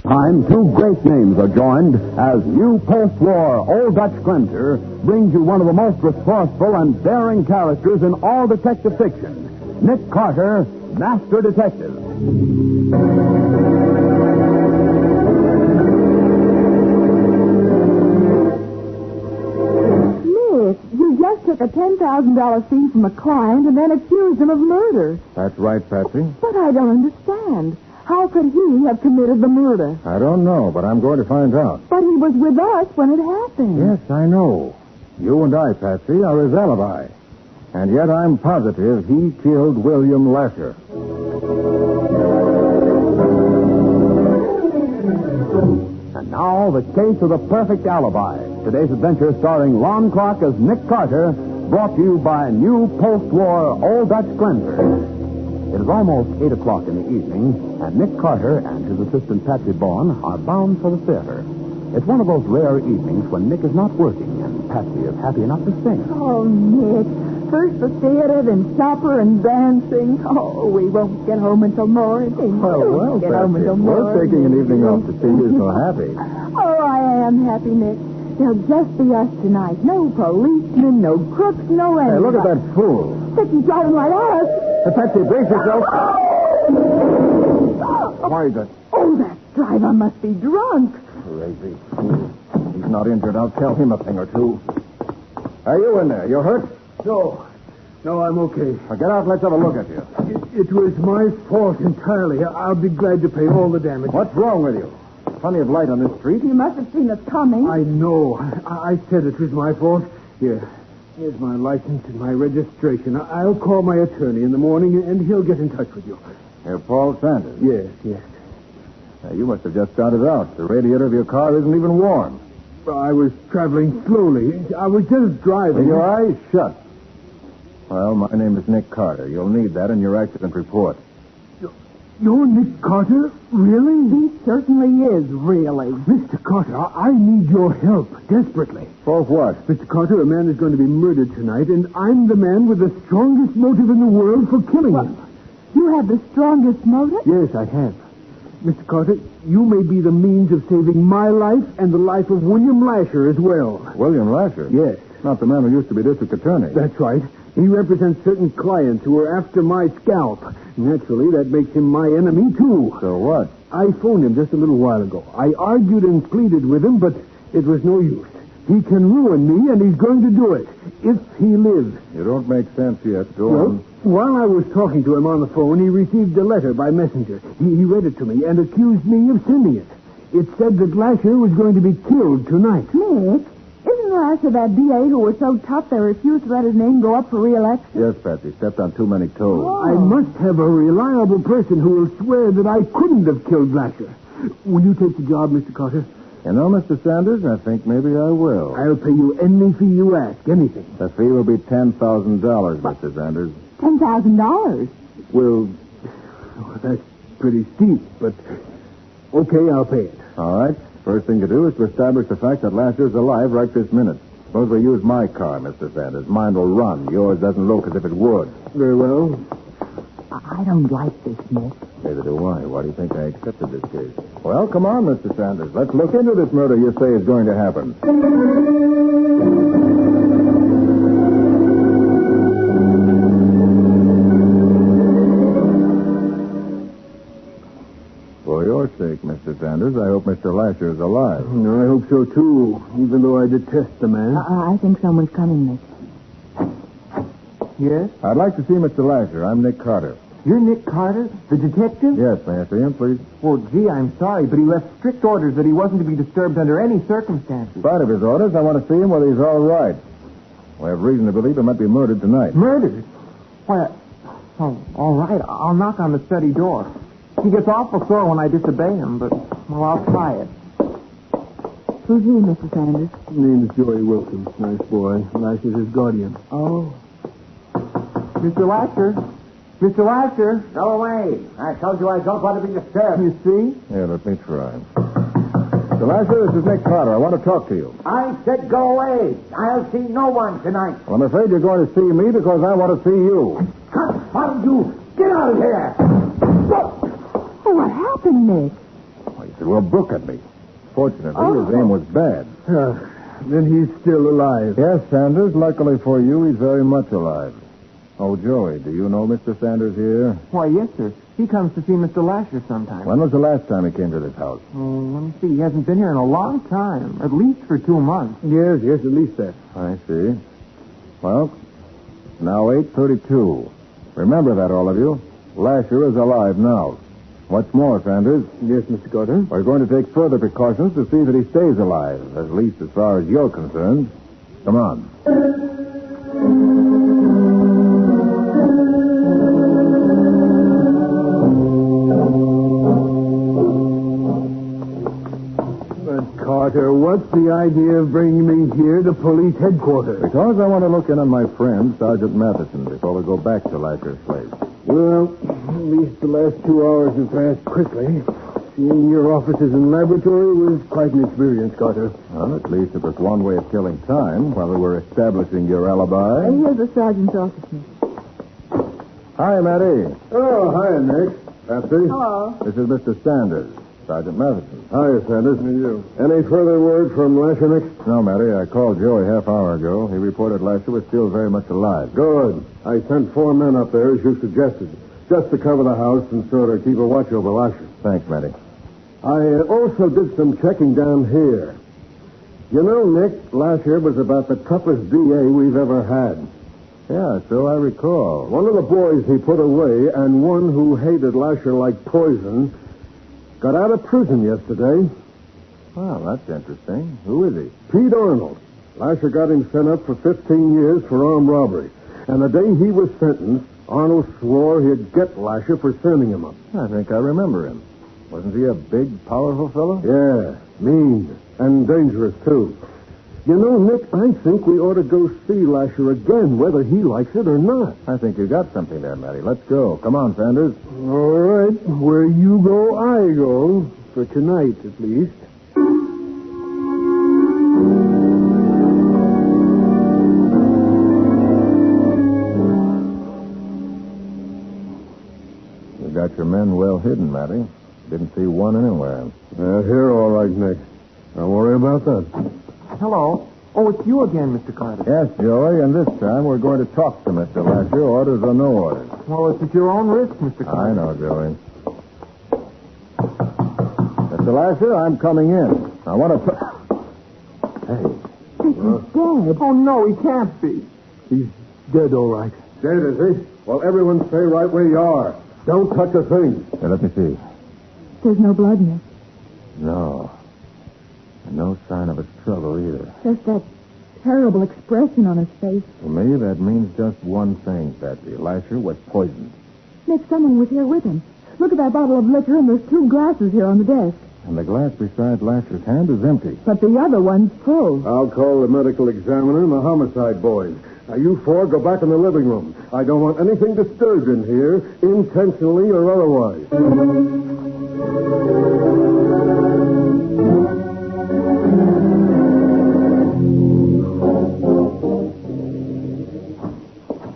Time, two great names are joined as new post-war Old Dutch Cleanser brings you one of the most resourceful and daring characters in all detective fiction, Nick Carter, Master Detective. Nick, you just took a $10,000 fee from a client and then accused him of murder. That's right, Patsy. But I don't understand. How could he have committed the murder? I don't know, but I'm going to find out. But he was with us when it happened. Yes, I know. You and I, Patsy, are his alibi. And yet I'm positive he killed William Lasher. And now, the case of the Perfect Alibi. Today's adventure starring Lon Clark as Nick Carter, brought to you by new post-war Old Dutch Cleanser. It is almost 8 o'clock in the evening, and Nick Carter and his assistant Patsy Bowen are bound for the theater. It's one of those rare evenings when Nick is not working, and Patsy is happy enough to sing. Oh, Nick. First the theater, then supper and dancing. Oh, we won't get home until morning. Well, get home Patsy, until we're morning. taking an evening off to see you so happy. Oh, I am happy, Nick. There'll just be us tonight. No policemen, no crooks, no Hey, anybody. look at that fool. He's driving right at us. Patsy, brace yourself. Why is that? Oh, that driver must be drunk. Crazy fool. He's not injured. I'll tell him a thing or two. Are you in there? You hurt? No, I'm okay. Well, get out and let's have a look at you. It was my fault entirely. I'll be glad to pay all the damage. What's wrong with you? Plenty of light on this street. You must have seen us coming. I know. I said it was my fault. Here's my license and my registration. I'll call my attorney in the morning, and he'll get in touch with you. You're Paul Sanders. Yes. Now, you must have just started out. The radiator of your car isn't even warm. I was traveling slowly. I was just driving. With your eyes shut. Well, my name is Nick Carter. You'll need that in your accident report. You're Nick Carter? Really? He certainly is, really. Mr. Carter, I need your help desperately. For what? Mr. Carter, a man is going to be murdered tonight, and I'm the man with the strongest motive in the world for killing him. You have the strongest motive? Yes, I have. Mr. Carter, you may be the means of saving my life and the life of William Lasher as well. William Lasher? Yes. Not the man who used to be district attorney. That's right. He represents certain clients who are after my scalp. Naturally, that makes him my enemy, too. So what? I phoned him just a little while ago. I argued and pleaded with him, but it was no use. He can ruin me, and he's going to do it, if he lives. You don't make sense yet. Go Well, on. while I was talking to him on the phone, he received a letter by messenger. He read it to me and accused me of sending it. It said that Lasher was going to be killed tonight. Nick, isn't Lasher that DA who was so tough they refused to let his name go up for re-election? Yes, Patsy. Stepped on too many toes. Oh. I must have a reliable person who will swear that I couldn't have killed Lasher. Will you take the job, Mr. Carter? You know, Mr. Sanders, I think maybe I will. I'll pay you any fee you ask, anything. The fee will be $10,000, Mr. Sanders. $10,000. Well, that's pretty steep, but okay, I'll pay it. All right. First thing to do is to establish the fact that Lasher's alive right this minute. Suppose we use my car, Mr. Sanders. Mine will run. Yours doesn't look as if it would. Very well. I don't like this, Nick. Neither do I. Why do you think I accepted this case? Well, come on, Mr. Sanders. Let's look into this murder you say is going to happen. For your sake, Mr. Sanders, I hope Mr. Lasher is alive. I hope so, too, even though I detest the man. I think someone's coming, Nick. Yes? I'd like to see Mr. Lasher. I'm Nick Carter. You're Nick Carter, the detective? Yes, may I see him, please? Well, gee, I'm sorry, but he left strict orders that he wasn't to be disturbed under any circumstances. In spite of his orders, I want to see him whether he's all right. We have reason to believe he might be murdered tonight. Murdered? Why, all right. I'll knock on the study door. He gets awful sore when I disobey him, but, well, I'll try it. Who's he, Mr. Sanders? His name's Joey Wilkins. Nice boy. Lasher's his guardian. Oh. Mr. Lasher? Mr. Lasher? Go away. I told you I don't want to be disturbed. You see? Here, let me try. Mr. Lasher, this is Nick Carter. I want to talk to you. I said go away. I'll see no one tonight. Well, I'm afraid you're going to see me because I want to see you. Can't find you. Get out of here. Oh, what happened, Nick? Well, you It will book at me. Fortunately, his aim was bad. Then he's still alive. Yes, Sanders. Luckily for you, he's very much alive. Oh, Joey, do you know Mr. Sanders here? Why, yes, sir. He comes to see Mr. Lasher sometimes. When was the last time he came to this house? Let me see. He hasn't been here in a long time. At least for 2 months. Yes, at least that. I see. Well, now 8:32. Remember that, all of you. Lasher is alive now. What's more, Sanders? Yes, Mr. Carter. We're going to take further precautions to see that he stays alive, at least as far as you're concerned. Come on. But, Carter, what's the idea of bringing me here to police headquarters? Because I want to look in on my friend, Sergeant Matheson, before we go back to Lasher's place. Well, at least the last 2 hours have passed quickly. Seeing your offices and laboratory was quite an experience, Carter. Well, at least it was one way of killing time while we were establishing your alibi. And here's the sergeant's office, miss. Hi, Matty. Oh, hi, Nick. Patsy. Hello. This is Mr. Sanders, Sergeant Matheson. Hiya, Sanders. How are you? Any further word from Lasher, Nick? No, Matty, I called Joey half hour ago. He reported Lasher was still very much alive. Good. I sent 4 men up there, as you suggested, just to cover the house and sort of keep a watch over Lasher. Thanks, Matty. I also did some checking down here. You know, Nick, Lasher was about the toughest DA we've ever had. Yeah, so I recall. One of the boys he put away, and one who hated Lasher like poison, got out of prison yesterday. Well, that's interesting. Who is he? Pete Arnold. Lasher got him sent up for 15 years for armed robbery. And the day he was sentenced, Arnold swore he'd get Lasher for sending him up. I think I remember him. Wasn't he a big, powerful fellow? Yeah, mean and dangerous, too. You know, Nick, I think we ought to go see Lasher again, whether he likes it or not. I think you got something there, Matty. Let's go. Come on, Sanders. All right. Where you go, I go. For tonight, at least. You got your men well hidden, Matty. Didn't see one anywhere. Here, all right, Nick. Don't worry about that. Hello. Oh, it's you again, Mr. Carter. Yes, Joey, and this time we're going to talk to Mr. Lasher, orders or no orders. Well, it's at your own risk, Mr. Carter. I know, Joey. Mr. Lasher, I'm coming in. I want to... Hey. He's dead. Oh, no, he can't be. He's dead, all right. Dead, is he? Well, everyone stay right where you are. Don't touch a thing. Hey, let me see. There's no blood, Nick. No. And no sign of a struggle either. Just that terrible expression on his face. For me, that means just one thing, Patsy. Lasher was poisoned. Nick, someone was here with him. Look at that bottle of liquor, and there's 2 glasses here on the desk. And the glass beside Lasher's hand is empty. But the other one's full. I'll call the medical examiner and the homicide boys. Now, you 4 go back in the living room. I don't want anything disturbed in here, intentionally or otherwise.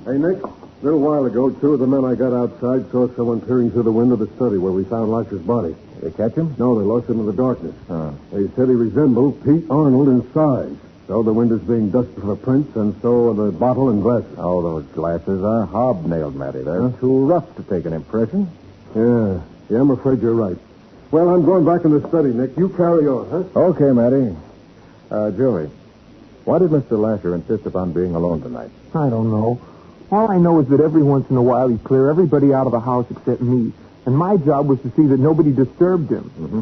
Hey, Nick, a little while ago, 2 of the men I got outside saw someone peering through the window of the study where we found Lasher's body. Did they catch him? No, they lost him in the darkness. Oh. They said he resembled Pete Arnold in size. So the window's being dusted for prints, and so are the bottle and glasses. Oh, those glasses are hobnailed, Matty. They're too rough to take an impression. Yeah, I'm afraid you're right. Well, I'm going back in the study, Nick. You carry on, huh? Okay, Matty. Joey, why did Mr. Lasher insist upon being alone tonight? I don't know. All I know is that every once in a while he'd clear everybody out of the house except me. And my job was to see that nobody disturbed him. Mm-hmm.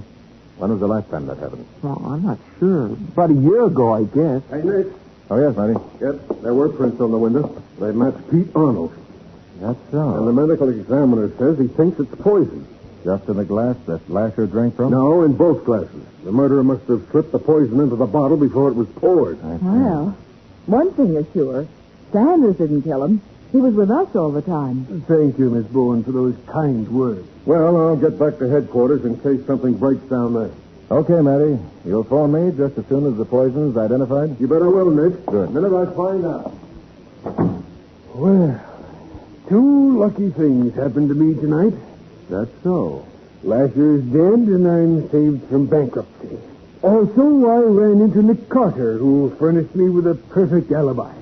When was the last time that happened? Well, I'm not sure. About a year ago, I guess. Hey, Nick. Oh, yes, Matty. Yep, there were prints on the window. They match Pete Arnold. That's so. And the medical examiner says he thinks it's poison. Just in the glass that Lasher drank from? No, in both glasses. The murderer must have slipped the poison into the bottle before it was poured. Well, one thing is sure. Sanders didn't kill him. He was with us all the time. Thank you, Miss Bowen, for those kind words. Well, I'll get back to headquarters in case something breaks down there. Okay, Matty. You'll phone me just as soon as the poison's identified? You better will, Nick. Good. The minute I find out. Well, 2 lucky things happened to me tonight. That's so. Lasher's dead, and I'm saved from bankruptcy. Also, I ran into Nick Carter, who furnished me with a perfect alibi.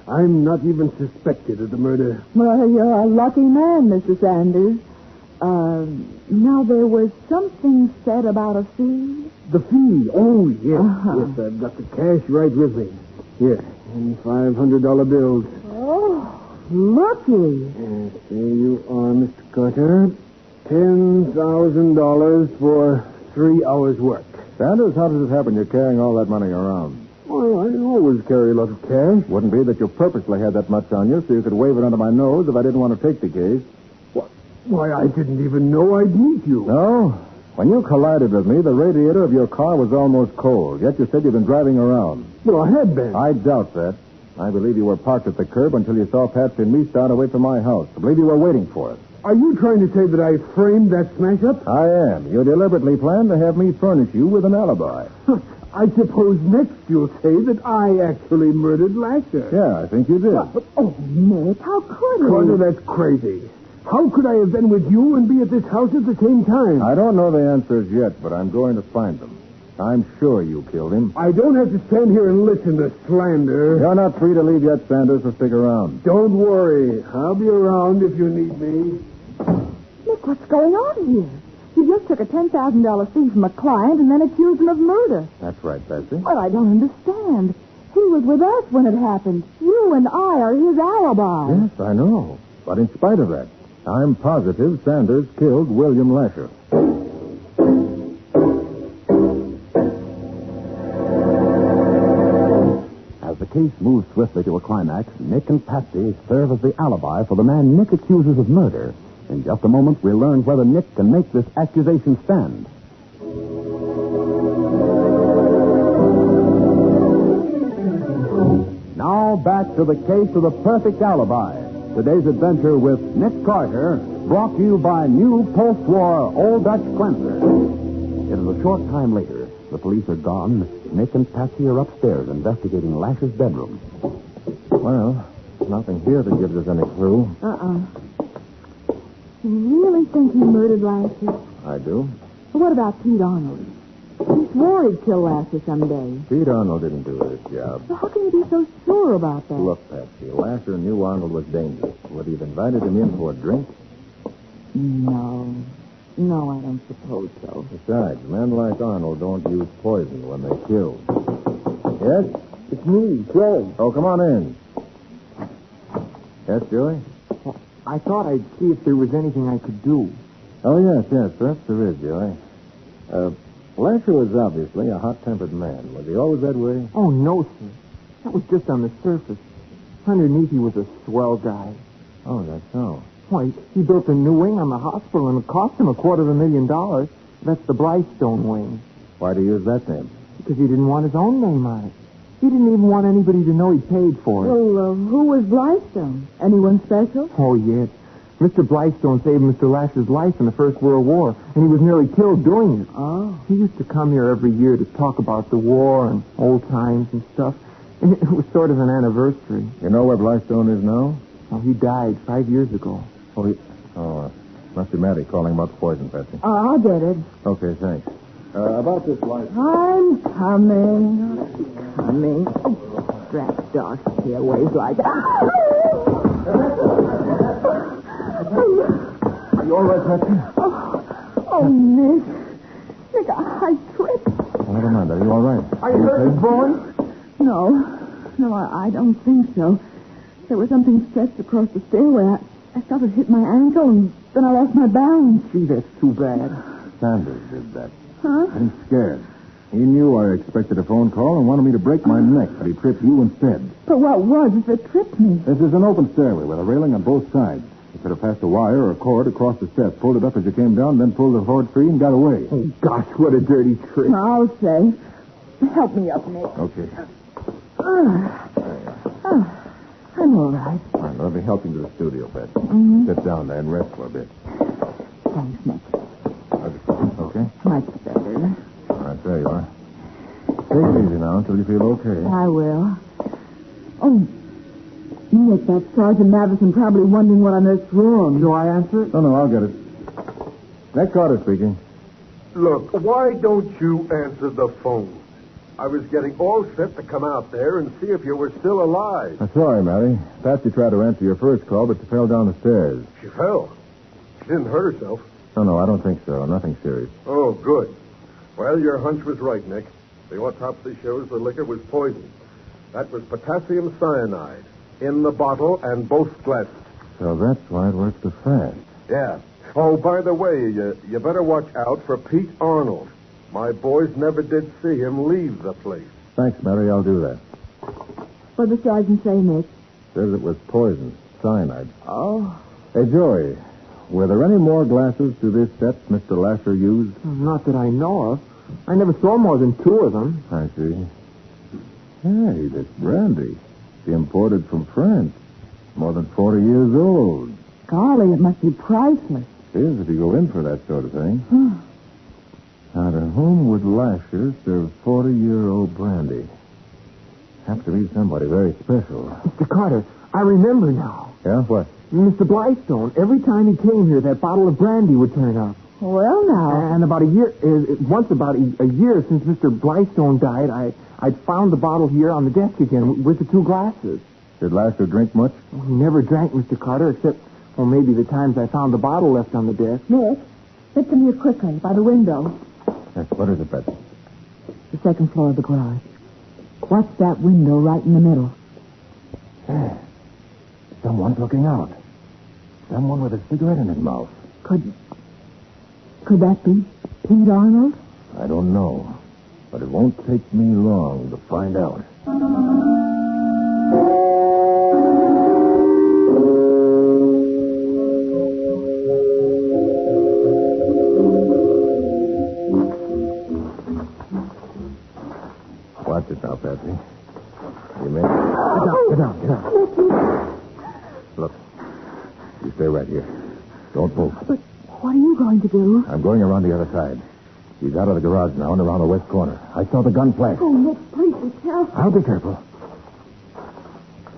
I'm not even suspected of the murder. Well, you're a lucky man, Mr. Sanders. Now, there was something said about a fee. The fee? Oh, yes. Uh-huh. Yes, I've got the cash right with me. Here, in $500 bills. Oh, looky. Yes, there you are, Mr. Carter. $10,000 for 3 hours' work. Sanders, how does it happen you're carrying all that money around? Well, I always carry a lot of cash. Wouldn't be that you purposely had that much on you so you could wave it under my nose if I didn't want to take the case. Why, I didn't even know I'd meet you. No? When you collided with me, the radiator of your car was almost cold, yet you said you'd been driving around. Well, I had been. I doubt that. I believe you were parked at the curb until you saw Patsy and me start away from my house. I believe you were waiting for us. Are you trying to say that I framed that smash-up? I am. You deliberately planned to have me furnish you with an alibi. I suppose next you'll say that I actually murdered Lasher. Yeah, I think you did. But, oh, Nick, how could you? Carter, that's crazy. How could I have been with you and be at this house at the same time? I don't know the answers yet, but I'm going to find them. I'm sure you killed him. I don't have to stand here and listen to slander. You're not free to leave yet, Sanders, so stick around. Don't worry. I'll be around if you need me. Nick, what's going on here? You just took a $10,000 fee from a client and then accused him of murder. That's right, Patsy. Well, I don't understand. He was with us when it happened. You and I are his alibi. Yes, I know. But in spite of that, I'm positive Sanders killed William Lasher. As the case moves swiftly to a climax, Nick and Patsy serve as the alibi for the man Nick accuses of murder. In just a moment, we'll learn whether Nick can make this accusation stand. Now back to the case of the perfect alibi. Today's adventure with Nick Carter, brought to you by new post-war Old Dutch cleanser. It is a short time later. The police are gone. Nick and Patsy are upstairs investigating Lasher's bedroom. Well, nothing here that gives us any clue. Do you really think he murdered Lasher? I do. Well, what about Pete Arnold? He swore he'd kill Lasher someday. Pete Arnold didn't do this job. So how can you be so sure about that? Look, Patsy, Lasher knew Arnold was dangerous. Would he have invited him in for a drink? No, I don't suppose so. Besides, men like Arnold don't use poison when they kill. Yes? It's me, Joe. Oh, come on in. Yes, Joey? I thought I'd see if there was anything I could do. Oh, yes, perhaps there is, Joey. Lasher was obviously a hot-tempered man. Was he always that way? Oh, no, sir. That was just on the surface. Underneath, he was a swell guy. Oh, that's so. Why, he built a new wing on the hospital, and it cost him $250,000. That's the Blystone wing. Why do you use that name? Because he didn't want his own name on it. He didn't even want anybody to know he paid for it. Well, who was Blystone? Anyone special? Oh, yes. Mr. Blystone saved Mr. Lasher's life in the First World War, and he was nearly killed doing it. Oh. He used to come here every year to talk about the war and old times and stuff. And it was sort of an anniversary. You know where Blystone is now? Oh, he died 5 years ago. Must be Matty calling about the poison, Patsy. I'll get it. Okay, thanks. About this light. I'm coming. Oh, drat dark stairways like that. Are you all right, Patsy? Oh, Nick. Nick, I tripped. Well, never mind. Are you all right? Are you hurt, boy? No, I don't think so. There was something stretched across the stairway. I felt it hit my ankle, and then I lost my balance. Gee, that's too bad. Sanders did that. Huh? And he's scared. He knew I expected a phone call and wanted me to break my neck, but he tripped you instead. But what was it that tripped me? This is an open stairway with a railing on both sides. You could have passed a wire or a cord across the steps, pulled it up as you came down, then pulled the cord free and got away. Oh, gosh, what a dirty trick. I'll say. Help me up, Nick. Okay. I'm all right. All right, let me help you to the studio, Patsy. Mm-hmm. Sit down there and rest for a bit. Thanks, Nick. Okay? Much better. All right, there you are. Take it easy now until you feel okay. I will. Oh, Nick, that Sergeant Madison probably wondering what on earth's wrong. Do I answer it? No, I'll get it. Nick Carter speaking. Look, why don't you answer the phone? I was getting all set to come out there and see if you were still alive. I'm sorry, Matty. Patsy tried to answer your first call, but she fell down the stairs. She fell. She didn't hurt herself. No, I don't think so. Nothing serious. Oh, good. Well, your hunch was right, Nick. The autopsy shows the liquor was poisoned. That was potassium cyanide in the bottle and both glasses. So that's why it worked so fast. Yeah. Oh, by the way, you better watch out for Pete Arnold. My boys never did see him leave the place. Thanks, Mary. I'll do that. What did the sergeant say, Nick? Says it was poison, cyanide. Oh. Hey, Joey, were there any more glasses to this set Mr. Lasher used? Not that I know of. I never saw more than 2 of them. I see. Hey, this brandy. She imported from France. More than 40 years old. Golly, it must be priceless. It is if you go in for that sort of thing. Now, to whom would Lasher serve 40-year-old brandy? Have to be somebody very special. Mr. Carter, I remember now. Yeah, what? Mr. Blystone, every time he came here, that bottle of brandy would turn up. Well, now. And about a year, once about a year since Mr. Blystone died, I'd found the bottle here on the desk again with the 2 glasses. Did Lasher drink much? Well, he never drank, Mr. Carter, except, well, maybe the times I found the bottle left on the desk. Nick, get come here quickly, by the window. Yes, what is it, Betsy? The second floor of the garage. Watch that window right in the middle. Hey, someone's looking out. Someone with a cigarette in his mouth. Could that be Pete Arnold? I don't know, but it won't take me long to find out. Watch it now, Patsy. You may... Get down. Look, you stay right here. Don't move. But what are you going to do? I'm going around the other side. He's out of the garage now and around the west corner. I saw the gun flash. Oh, Nick, please be careful. I'll be careful.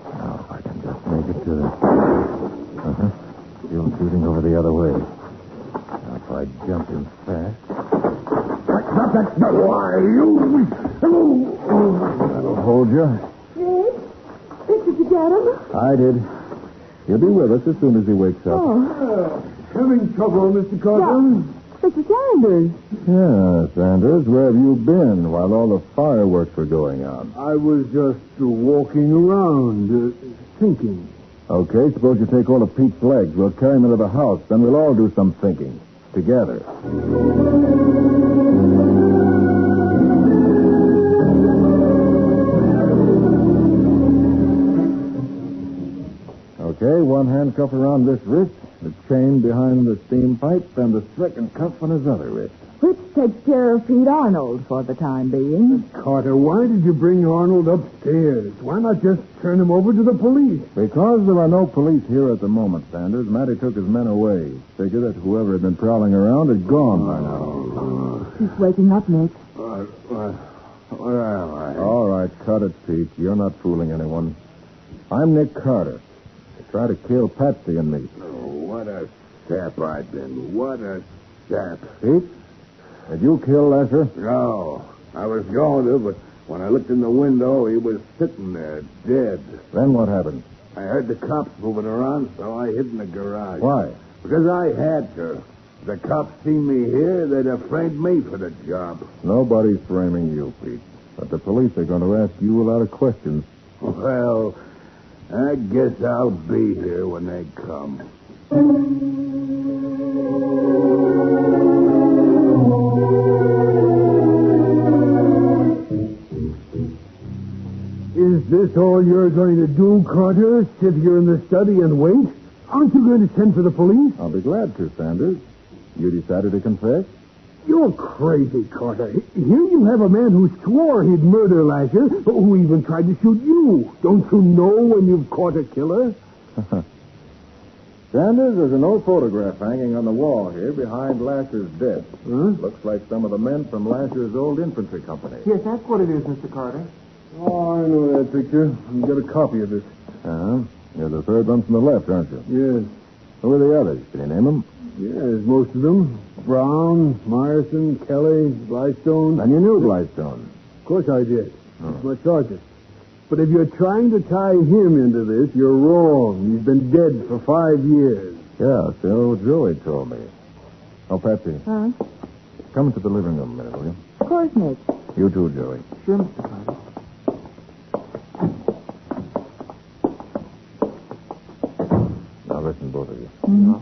Now, if I can just make it to the... Still shooting over the other way. Now, if I jump in fast... Stop that! No, why, you... That'll hold you. Nick, did you get him? I did. He'll be with us as soon as he wakes up. Oh. Having trouble, Mr. Carter? Mr. Sanders. Yeah, Sanders, where have you been while all the fireworks were going on? I was just walking around, thinking. Okay, suppose you take all of Pete's legs. We'll carry him into the house. Then we'll all do some thinking. Together. Okay, one handcuff around this wrist, the chain behind the steam pipe, and the second cuff on his other wrist. Which takes care of Pete Arnold for the time being. Carter, why did you bring Arnold upstairs? Why not just turn him over to the police? Because there are no police here at the moment, Sanders, Matty took his men away. Figure that whoever had been prowling around had gone by now. He's waking up, Nick. Where am I? All right, cut it, Pete. You're not fooling anyone. I'm Nick Carter. They tried to kill Patsy and me. Oh, what a sap I've been. What a sap. Pete? Did you kill Lasher? No, I was going to, but when I looked in the window, he was sitting there, dead. Then what happened? I heard the cops moving around, so I hid in the garage. Why? Because I had to. If the cops seen me here, they'd have framed me for the job. Nobody's framing you, Pete. But the police are going to ask you a lot of questions. Well, I guess I'll be here when they come. Is this all you're going to do, Carter? Sit here in the study and wait? Aren't you going to send for the police? I'll be glad to, Sanders. You decided to confess? You're crazy, Carter. Here you have a man who swore he'd murder Lasher, who even tried to shoot you. Don't you know when you've caught a killer? Sanders, there's an old photograph hanging on the wall here behind Lasher's desk. Huh? Looks like some of the men from Lasher's old infantry company. Yes, that's what it is, Mr. Carter. Oh, I know that picture. You got a copy of it. Uh-huh. You're the third one from the left, aren't you? Yes. Who are the others? Can you name them? Yes, most of them. Brown, Myerson, Kelly, Blystone. And you knew Blystone. Of course I did. He's my sergeant. But if you're trying to tie him into this, you're wrong. He's been dead for 5 years. Yeah, so Joey told me. Oh, Patsy, Huh? come into the living room a minute, will you? Of course, Nick. You too, Joey. Sure, Mr. Carter. Now listen, both of you. Mm-hmm.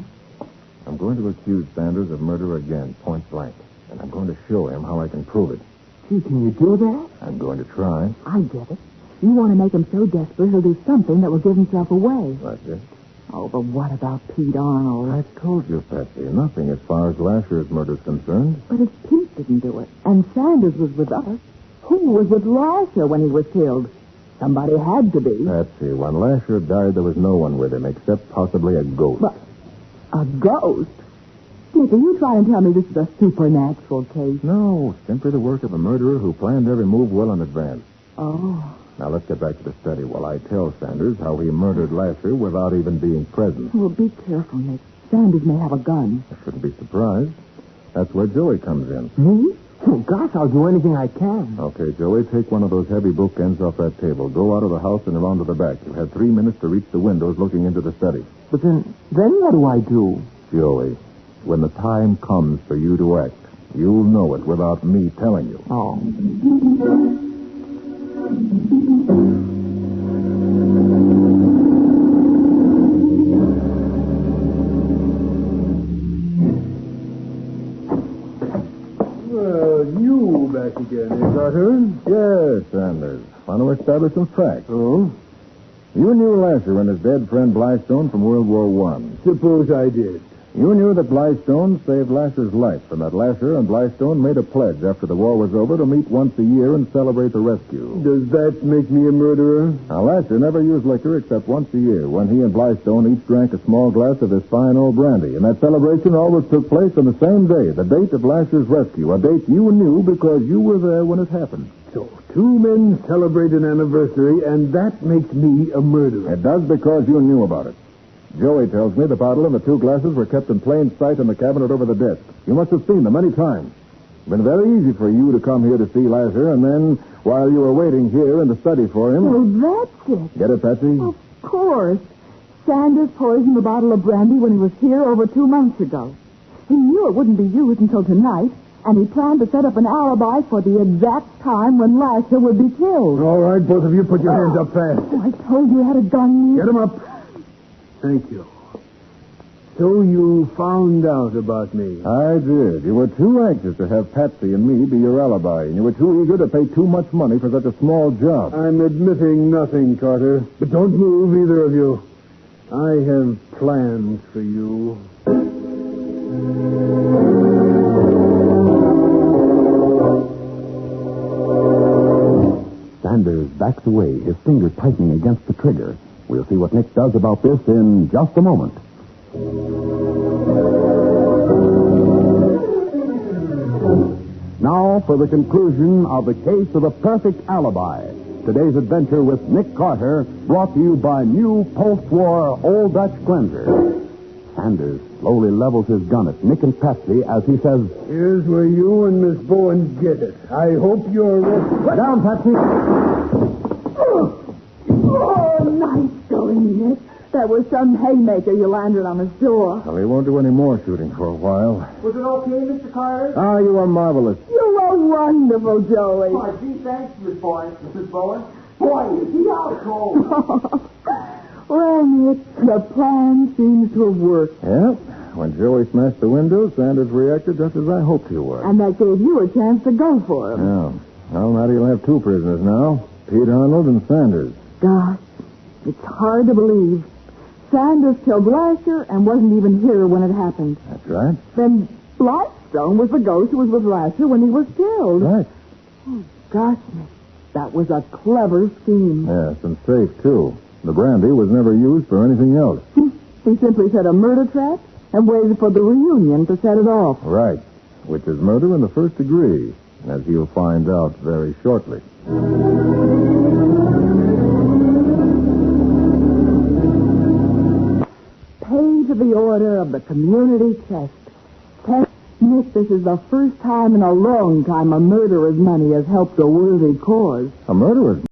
I'm going to accuse Sanders of murder again, point blank. And I'm going to show him how I can prove it. Gee, can you do that? I'm going to try. I get it. You want to make him so desperate he'll do something that will give himself away. That's it. Oh, but what about Pete Arnold? I told you, Patsy, nothing as far as Lasher's murder's concerned. But if Pete didn't do it, and Sanders was with us, who was with Lasher when he was killed? Somebody had to be. Patsy, when Lasher died, there was no one with him except possibly a ghost. But a ghost? Nick, are you trying to tell me this is a supernatural case? No, simply the work of a murderer who planned every move well in advance. Oh. Now, let's get back to the study while I tell Sanders how he murdered Lasher without even being present. Well, be careful, Nick. Sanders may have a gun. I shouldn't be surprised. That's where Joey comes in. Me? Oh, gosh, I'll do anything I can. Okay, Joey, take one of those heavy bookends off that table. Go out of the house and around to the back. You have 3 minutes to reach the windows looking into the study. But then what do I do? Joey, when the time comes for you to act, you'll know it without me telling you. Oh. Well, you back again, Carter? Yes, Sanders. Want to establish some facts. Oh? You knew Lasher and his dead friend Blystone from World War I. Suppose I did. You knew that Blystone saved Lasher's life, and that Lasher and Blystone made a pledge after the war was over to meet once a year and celebrate the rescue. Does that make me a murderer? Now, Lasher never used liquor except once a year, when he and Blystone each drank a small glass of his fine old brandy. And that celebration always took place on the same day, the date of Lasher's rescue, a date you knew because you were there when it happened. So, 2 men celebrate an anniversary, and that makes me a murderer. It does because you knew about it. Joey tells me the bottle and the 2 glasses were kept in plain sight in the cabinet over the desk. You must have seen them many times. It's been very easy for you to come here to see Lasher, and then, while you were waiting here in the study for him... Oh, that's it. Get it, Patsy? Of course. Sanders poisoned the bottle of brandy when he was here over 2 months ago. He knew it wouldn't be used until tonight, and he planned to set up an alibi for the exact time when Lasher would be killed. All right, both of you, put your hands up fast. Oh, I told you he had a gun. Get him up. Thank you. So you found out about me. I did. You were too anxious to have Patsy and me be your alibi, and you were too eager to pay too much money for such a small job. I'm admitting nothing, Carter. But don't move, either of you. I have plans for you. Sanders backs away, his finger tightening against the trigger. We'll see what Nick does about this in just a moment. Now for the conclusion of the case of the Perfect Alibi. Today's adventure with Nick Carter, brought to you by new post-war Old Dutch cleanser. Sanders slowly levels his gun at Nick and Patsy as he says, Here's where you and Miss Bowen get it. I hope you're ready. "Down, Patsy!" Oh, nice going, Nick. That was some haymaker you landed on his door. Well, he won't do any more shooting for a while. Was it okay, Mr. Carter? Ah, you are marvelous. You were wonderful, Joey. Why, gee, thanks, Miss Bowen. Mrs. Bowen. Boy, is he out cold. Well, Nick, the plan seems to have worked. Yeah. When Joey smashed the window, Sanders reacted just as I hoped he would. And that gave you a chance to go for him. Yeah. Well, now he'll have 2 prisoners now. Pete Arnold and Sanders. Gosh, it's hard to believe. Sanders killed Lasher and wasn't even here when it happened. That's right. Then Blystone was the ghost who was with Lasher when he was killed. Right. Oh, gosh, Nick, that was a clever scheme. Yes, and safe, too. The brandy was never used for anything else. He simply set a murder trap and waited for the reunion to set it off. Right. Which is murder in the first degree, as you'll find out very shortly. Page the Order of the Community Chest. Nick, this is the first time in a long time a murderer's money has helped a worthy cause. A murderer's